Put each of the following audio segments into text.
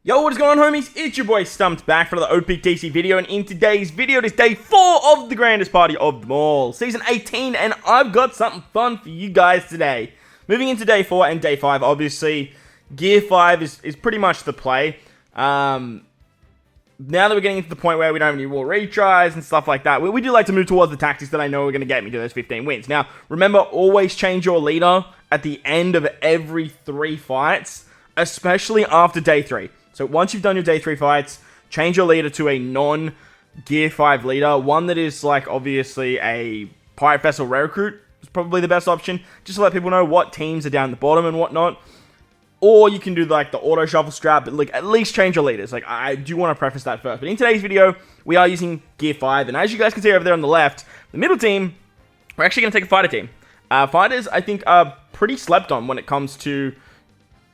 Yo, what is going on, homies? It's your boy StumpD back for another OPTC video, and in today's video, it is day 4 of the grandest party of them all, Season 18, and I've got something fun for you guys today. Moving into day 4 and day 5, obviously, Gear 5 is pretty much the play. Now that we're getting into the point where we don't have any war retries and stuff like that, we do like to move towards the tactics that I know are going to get me to those 15 wins. Now, remember, always change your leader at the end of every 3 fights, especially after day 3. So once you've done your day 3 fights, change your leader to a non-Gear 5 leader. One that is, like, obviously a Pirate Vessel Rare Recruit is probably the best option, just to let people know what teams are down the bottom and whatnot. Or you can do, like, the auto shuffle strat, but, like, at least change your leaders. Like, I do want to preface that first. But in today's video, we are using Gear 5. And as you guys can see over there on the left, the middle team, we're actually going to take a fighter team. Fighters, I think, are pretty slept on when it comes to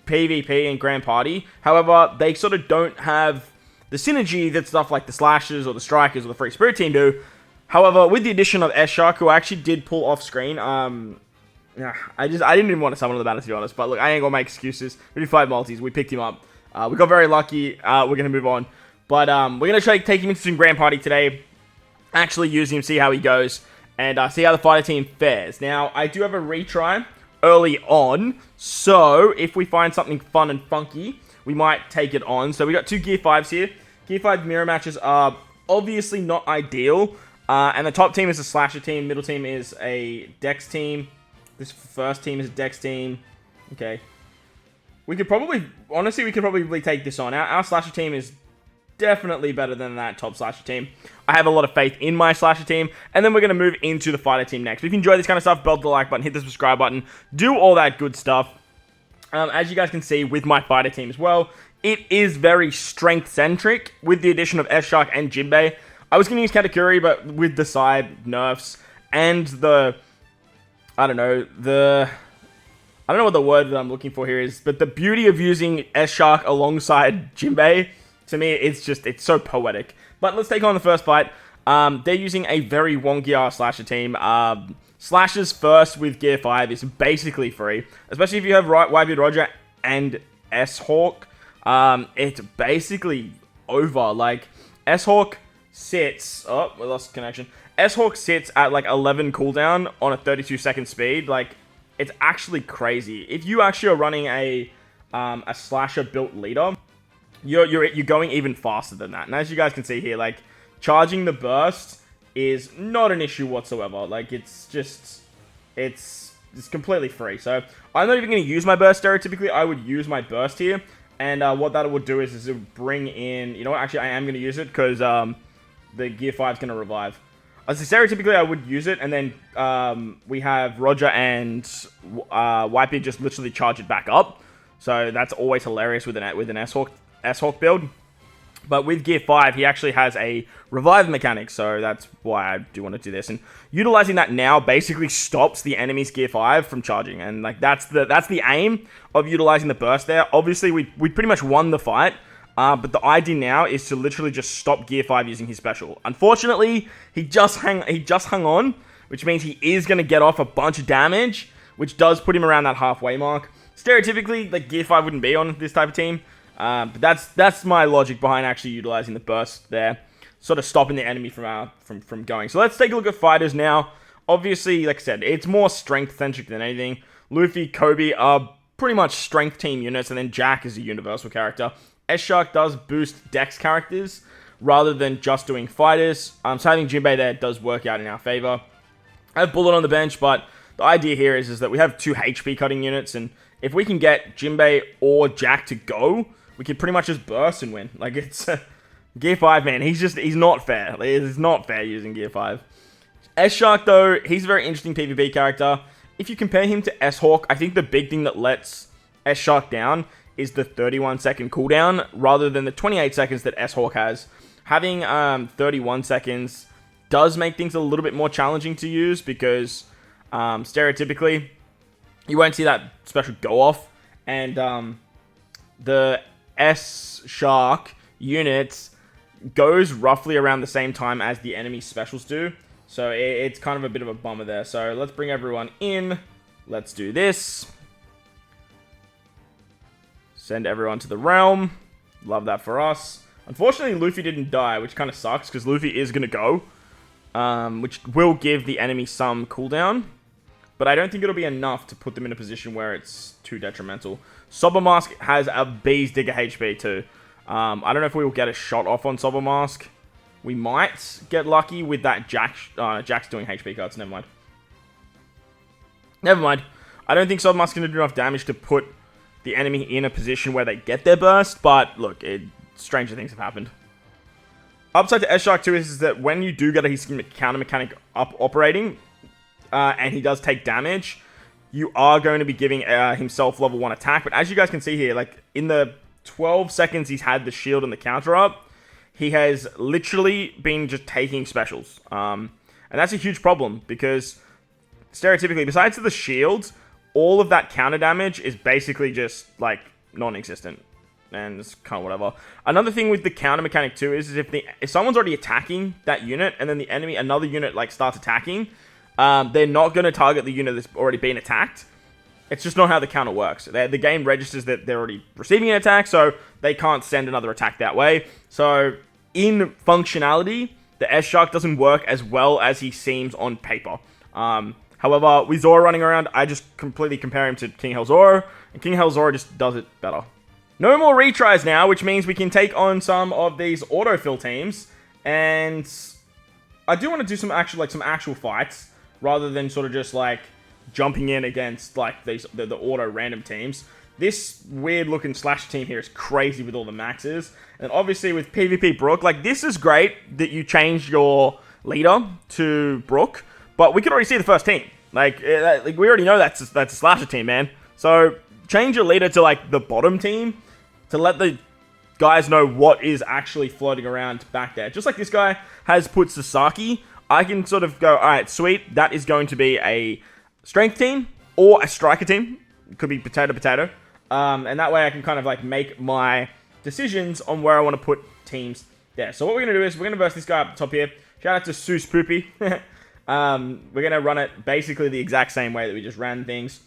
PvP and Grand Party. However, they sort of don't have the synergy that stuff like the Slashers or the Strikers or the Free Spirit team do. However, with the addition of S-Shark, who I actually did pull off screen, I didn't even want to summon on the banner, to be honest. But look, I ain't gonna make excuses. We did 5 multis. We picked him up. We got very lucky. We're gonna move on. But we're gonna try to take him into some Grand Party today. Actually use him, see how he goes, and see how the fighter team fares. Now, I do have a retry early on, so if we find something fun and funky, we might take it on. So we got 2 Gear 5s here. Gear 5 mirror matches are obviously not ideal, and the top team is a Slasher team, middle team is a Dex team, this first team is a Dex team. Okay, we could probably take this on. Our Slasher team is definitely better than that top Slasher team. I have a lot of faith in my Slasher team, and then we're going to move into the fighter team next. If you enjoy this kind of stuff, belt the like button, hit the subscribe button, do all that good stuff. As you guys can see with my fighter team as well, it is very strength-centric with the addition of S-Shark and Jinbei. I was going to use Katakuri, but with the side nerfs and the... I don't know what the word that I'm looking for here is, but the beauty of using S-Shark alongside Jinbei, to me, it's so poetic. But let's take on the first fight. They're using a very wonky Slasher team. Slashers first with Gear 5 is basically free, especially if you have Whitebeard Roger and S-Hawk. It's basically over. Like, S-Hawk sits... Oh, we lost connection. S-Hawk sits at, like, 11 cooldown on a 32-second speed. Like, it's actually crazy. If you actually are running a Slasher-built leader, you're going even faster than that. And as you guys can see here, like, charging the burst is not an issue whatsoever. Like, it's completely free. So I'm not even going to use my burst stereotypically. I would use my burst here. And what that would do is it would bring in... You know what? Actually, I am going to use it because the Gear 5 is going to revive. Stereotypically, I would use it. And then we have Roger and Whitebeard just literally charge it back up. So that's always hilarious with an S-Hawk build. But with Gear 5, he actually has a revive mechanic, so that's why I do want to do this. And utilizing that now basically stops the enemy's Gear 5 from charging, and like that's the aim of utilizing the burst there. Obviously, we pretty much won the fight, but the idea now is to literally just stop Gear 5 using his special. Unfortunately, he just hung on, which means he is going to get off a bunch of damage, which does put him around that halfway mark. Stereotypically, like, Gear 5 wouldn't be on this type of team. But that's my logic behind actually utilizing the burst there, sort of stopping the enemy from going. So let's take a look at fighters now. Obviously, like I said, it's more strength-centric than anything. Luffy, Kobe are pretty much strength team units, and then Jack is a universal character. S-Shark does boost Dex characters rather than just doing fighters. So having Jinbei there does work out in our favor. I have Bullet on the bench, but the idea here is that we have 2 HP cutting units, and if we can get Jinbei or Jack to go, we can pretty much just burst and win. Like, it's... Gear 5, man, he's not fair. It's not fair using Gear 5. S-Shark, though, he's a very interesting PvP character. If you compare him to S-Hawk, I think the big thing that lets S-Shark down is the 31-second cooldown, rather than the 28 seconds that S-Hawk has. Having 31 seconds does make things a little bit more challenging to use, because stereotypically, you won't see that special go off, and the S-Shark units goes roughly around the same time as the enemy specials do. So it's kind of a bit of a bummer there. So let's bring everyone in. Let's do this. Send everyone to the realm. Love that for us. Unfortunately, Luffy didn't die, which kind of sucks, because Luffy is going to go. Which will give the enemy some cooldown. But I don't think it'll be enough to put them in a position where it's too detrimental. Sober Mask has a Bees Digger HP too. I don't know if we will get a shot off on Sober Mask. We might get lucky with that Jack. Jack's doing HP cuts. Never mind. Never mind. I don't think Sober Mask is going to do enough damage to put the enemy in a position where they get their burst. But look, stranger things have happened. Upside to S-Shark 2 is that when you do get his counter mechanic up operating, and he does take damage, you are going to be giving himself level 1 attack. But as you guys can see here, like in the 12 seconds he's had the shield and the counter up, he has literally been just taking specials. And that's a huge problem because stereotypically, besides the shields, all of that counter damage is basically just like non-existent. And it's kind of whatever. Another thing with the counter mechanic too is if someone's already attacking that unit and then the enemy, another unit like starts attacking, they're not going to target the unit that's already been attacked. It's just not how the counter works. The game registers that they're already receiving an attack, so they can't send another attack that way. So in functionality, the S-Shark doesn't work as well as he seems on paper. However, with Zoro running around, I just completely compare him to King Hell Zoro, and King Hell Zoro just does it better. No more retries now, which means we can take on some of these autofill teams, and I do want to do some actual fights rather than sort of just like jumping in against like the auto random teams. This weird looking slash team here is crazy with all the maxes, and obviously with PvP Brook, like this is great that you changed your leader to Brook, but we could already see the first team. Like we already know that's a slasher team, man. So change your leader to like the bottom team to let the guys know what is actually floating around back there. Just like this guy has put Sasaki, I can sort of go, all right, sweet, that is going to be a strength team or a striker team. It could be potato. And that way I can kind of like make my decisions on where I want to put teams there. So what we're going to do is we're going to burst this guy up top here. Shout out to Seuss Poopy. We're going to run it basically the exact same way that we just ran things.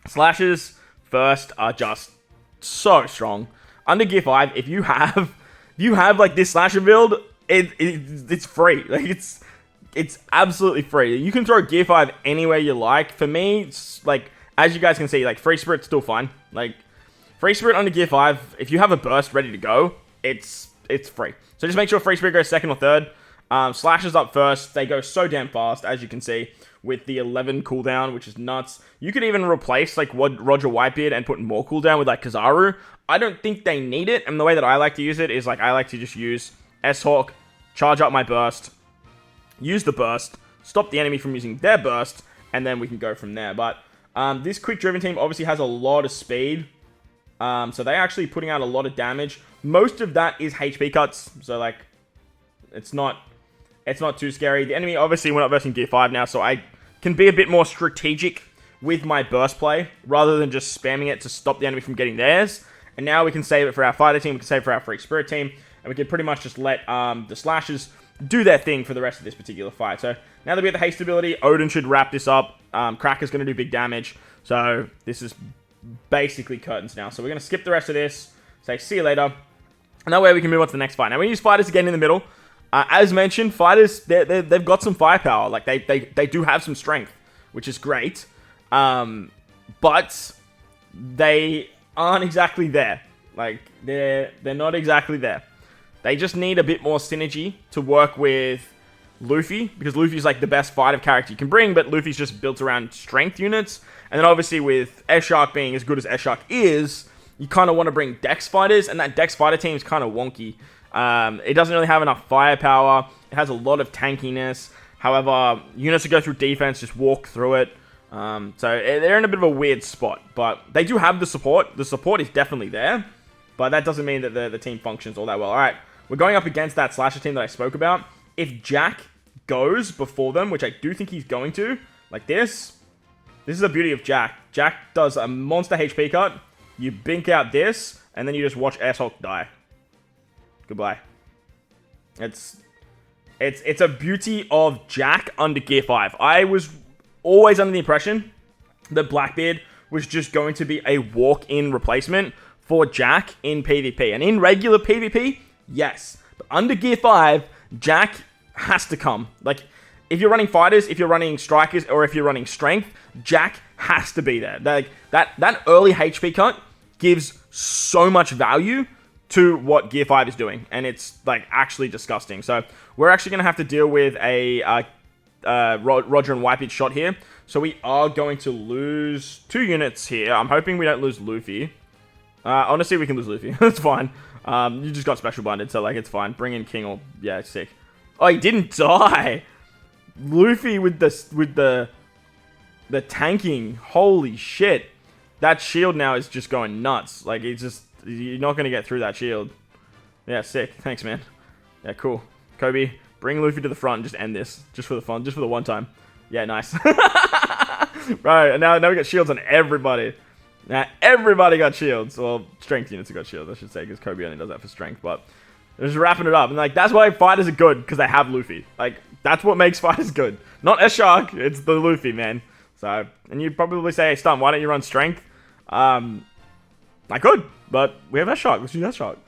Slashes first are just so strong. Under Gear 5, if you have like this slasher build, it's free. Like it's absolutely free. You can throw Gear 5 anywhere you like. For me, it's like, as you guys can see, like Free Spirit's still fine. Like Free Spirit under Gear 5, if you have a burst ready to go, it's free. So just make sure Free Spirit goes second or third. Slashes up first. They go so damn fast, as you can see, with the 11 cooldown, which is nuts. You could even replace like Roger Whitebeard and put more cooldown with like Kizaru. I don't think they need it, and the way that I like to use it is like I like to just use S-Hawk, charge up my burst, use the burst, stop the enemy from using their burst, and then we can go from there. But this quick driven team obviously has a lot of speed, so they're actually putting out a lot of damage. Most of that is HP cuts, so like it's not too scary. The enemy, obviously, we're not versing Gear 5 now, so I can be a bit more strategic with my burst play rather than just spamming it to stop the enemy from getting theirs. And now we can save it for our fighter team, we can save it for our Free Spirit team, and we can pretty much just let the slashers do their thing for the rest of this particular fight. So now that we have the haste ability, Odin should wrap this up. Cracker's going to do big damage, so this is basically curtains now. So we're going to skip the rest of this, say see you later, and that way we can move on to the next fight. Now we use fighters again in the middle. As mentioned, fighters, they've got some firepower. Like, they do have some strength, which is great. But they aren't exactly there. Like, they're not exactly there. They just need a bit more synergy to work with Luffy, because Luffy's, like, the best fighter character you can bring, but Luffy's just built around strength units. And then, obviously, with S-Shark being as good as S-Shark is, you kind of want to bring Dex fighters, and that Dex fighter team is kind of wonky. It doesn't really have enough firepower. It has a lot of tankiness. However, units that go through defense just walk through it. So they're in a bit of a weird spot. But they do have the support. The support is definitely there. But that doesn't mean that the team functions all that well. Alright, we're going up against that slasher team that I spoke about. If Jack goes before them, which I do think he's going to, like this is the beauty of Jack. Jack does a monster HP cut. You bink out this, and then you just watch S-Hulk die. Goodbye. It's a beauty of Jack under Gear 5. I was always under the impression that Blackbeard was just going to be a walk-in replacement for Jack in PvP. And in regular PvP, yes. But under Gear 5, Jack has to come. Like, if you're running fighters, if you're running strikers, or if you're running strength, Jack has to be there. Like, that early HP cut gives so much value to what Gear 5 is doing. And it's, like, actually disgusting. So, we're actually going to have to deal with a Roger and Whitebeard shot here. So, we are going to lose 2 units here. I'm hoping we don't lose Luffy. Honestly, we can lose Luffy. That's fine. You just got special binded, so, like, it's fine. Bring in King or... Yeah, sick. Oh, he didn't die! Luffy with the tanking. Holy shit. That shield now is just going nuts. Like, it's just... You're not going to get through that shield. Yeah, sick. Thanks, man. Yeah, cool. Kobe, bring Luffy to the front and just end this. Just for the fun. Just for the one time. Yeah, nice. Right, and now we got shields on everybody. Now, everybody got shields. Well, strength units have got shields, I should say, because Kobe only does that for strength, but... They're just wrapping it up. And, like, that's why fighters are good, because they have Luffy. Like, that's what makes fighters good. Not S-Shark, it's the Luffy, man. So, and you'd probably say, hey, Stump, why don't you run strength? I could, but we have S-Shark. Let's use S-Shark.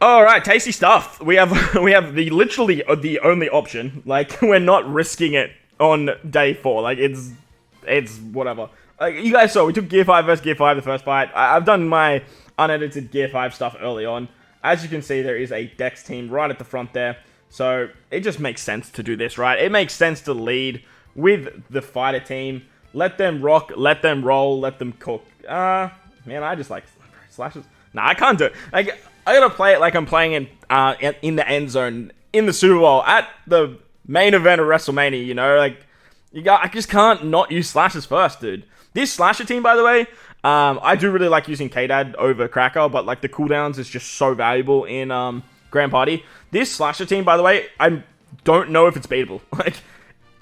Alright, tasty stuff. We have literally the only option. Like, we're not risking it on day 4. Like, it's whatever. Like, you guys saw, we took Gear 5 versus Gear 5 the first fight. I've done my unedited Gear 5 stuff early on. As you can see, there is a Dex team right at the front there. So, it just makes sense to do this, right? It makes sense to lead with the fighter team. Let them rock, let them roll, let them cook. Man, I just like slashes. Nah, I can't do it. Like, I gotta play it like I'm playing in the end zone, in the Super Bowl, at the main event of WrestleMania, you know? Like, I just can't not use slashes first, dude. This slasher team, by the way... I do really like using K-Dad over Cracker, but, like, the cooldowns is just so valuable in, Grand Party. This Slasher team, by the way, I don't know if it's beatable. Like,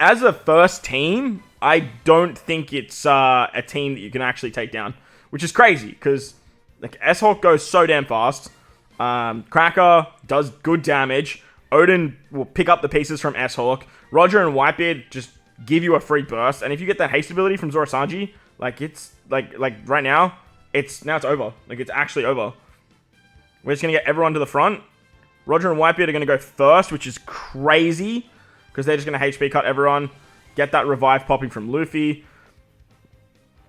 as a first team, I don't think it's, a team that you can actually take down. Which is crazy, because, like, S-Hawk goes so damn fast. Cracker does good damage. Odin will pick up the pieces from S-Hawk. Roger and Whitebeard just give you a free burst. And if you get that haste ability from Zorosanji, like, it's... Like right now, it's over. Like, it's actually over. We're just going to get everyone to the front. Roger and Whitebeard are going to go first, which is crazy. Because they're just going to HP cut everyone. Get that revive popping from Luffy.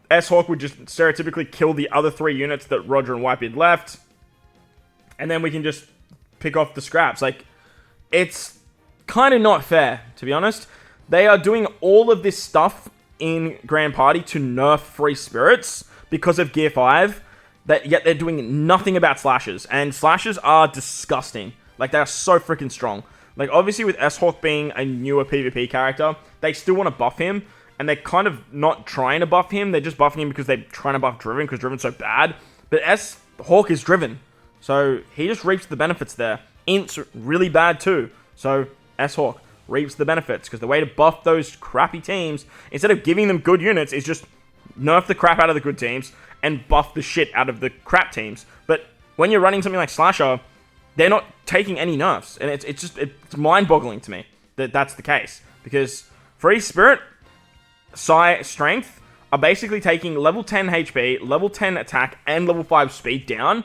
S-Hawk would just stereotypically kill the other 3 units that Roger and Whitebeard left. And then we can just pick off the scraps. Like, it's kind of not fair, to be honest. They are doing all of this stuff in Grand Party to nerf free spirits because of Gear 5, yet they're doing nothing about slashes, and slashes are disgusting. Like, they are so freaking strong. Like, obviously with S-Hawk being a newer PvP character, they still want to buff him, and they're kind of not trying to buff him, they're just buffing him because they're trying to buff Driven, because Driven's so bad. But S-Hawk is Driven, so he just reaps the benefits there. Int's really bad too, so S-Hawk reaps the benefits, because the way to buff those crappy teams, instead of giving them good units, is just nerf the crap out of the good teams and buff the shit out of the crap teams. But when you're running something like Slasher, they're not taking any nerfs, and it's mind-boggling to me that that's the case, because Free Spirit, Psi, Strength are basically taking level 10 HP, level 10 attack, and level 5 speed down,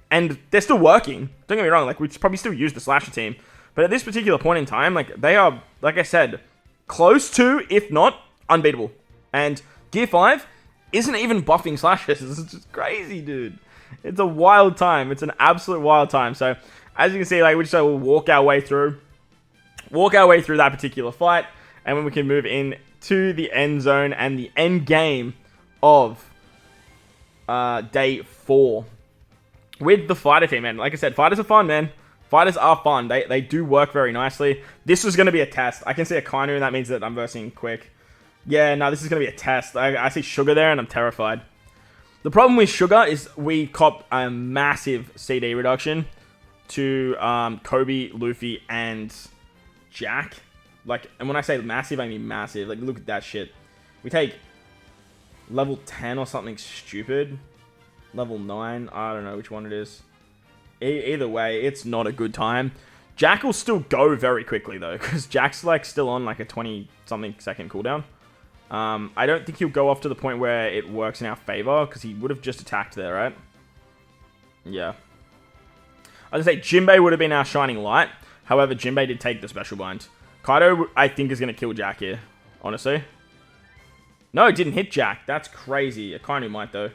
and they're still working. Don't get me wrong, like, we'd probably still use the Slasher team, but at this particular point in time, like, they are, like I said, close to, if not, unbeatable. And Gear 5 isn't even buffing slashes. It's just crazy, dude. It's a wild time. It's an absolute wild time. So, as you can see, like, we just will walk our way through that particular fight, and then we can move in to the end zone and the end game of day 4 with the fighter team. And like I said, fighters are fun, man. Fighters are fun. They do work very nicely. This was going to be a test. I can see a Kainu, and that means that I'm versing quick. Yeah, no, this is going to be a test. I see Sugar there, and I'm terrified. The problem with Sugar is we cop a massive CD reduction to Kobe, Luffy, and Jack. Like, and when I say massive, I mean massive. Like, look at that shit. We take level 10 or something stupid. Level 9. I don't know which one it is. Either way, it's not a good time. Jack will still go very quickly, though, because Jack's, like, still on, like, a 20-something second cooldown. I don't think he'll go off to the point where it works in our favor, because he would have just attacked there, right? Yeah. I was going to say, Jinbei would have been our shining light. However, Jinbei did take the special bind. Kaido, I think, is going to kill Jack here. Honestly. No, it didn't hit Jack. That's crazy. Akainu might, though.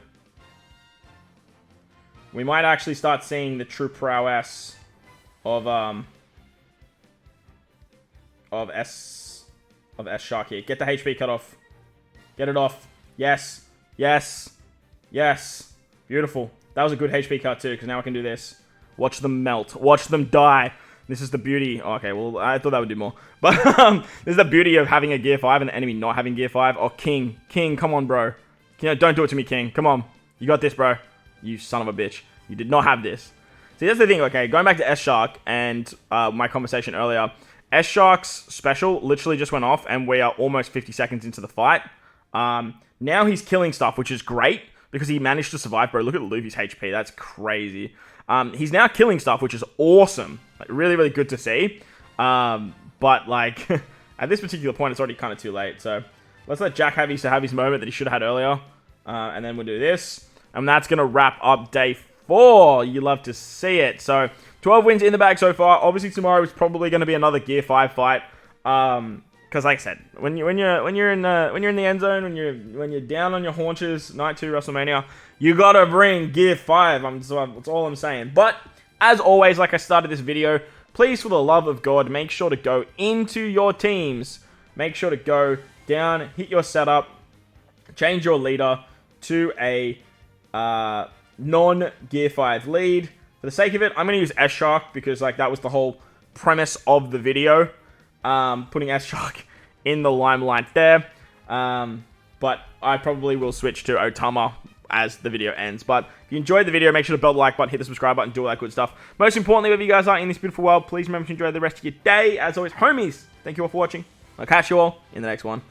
We might actually start seeing the true prowess of S Shark here. Get the HP cut off. Get it off. Yes. Yes. Yes. Beautiful. That was a good HP cut too, because now I can do this. Watch them melt. Watch them die. This is the beauty. Oh, okay, well, I thought that would do more. But this is the beauty of having a Gear 5 and the enemy not having Gear 5. Oh, King. King, come on, bro. Don't do it to me, King. Come on. You got this, bro. You son of a bitch. You did not have this. See, that's the thing. Okay, going back to S-Shark and my conversation earlier. S-Shark's special literally just went off, and we are almost 50 seconds into the fight. Now he's killing stuff, which is great, because he managed to survive, bro. Look at Luffy's HP. That's crazy. He's now killing stuff, which is awesome. Like, really, really good to see. But, like, at this particular point, it's already kind of too late. So, let's let Jack have his moment that he should have had earlier. And then we'll do this. And that's going to wrap up day 4. You love to see it. So, 12 wins in the bag so far. Obviously, tomorrow is probably going to be another Gear 5 fight. Because, like I said, when you're in the end zone, when you're down on your haunches, night 2 WrestleMania, you gotta bring Gear 5. That's all I'm saying. But as always, like I started this video, please, for the love of God, make sure to go into your teams. Make sure to go down, hit your setup, change your leader to a non-Gear 5 lead. For the sake of it, I'm gonna use S-Shark because, like, that was the whole premise of the video. Putting S-Shark in the limelight there. But I probably will switch to Otama as the video ends. But if you enjoyed the video, make sure to bell the like button, hit the subscribe button, do all that good stuff. Most importantly, wherever you guys are in this beautiful world, please remember to enjoy the rest of your day. As always, homies, thank you all for watching. I'll catch you all in the next one.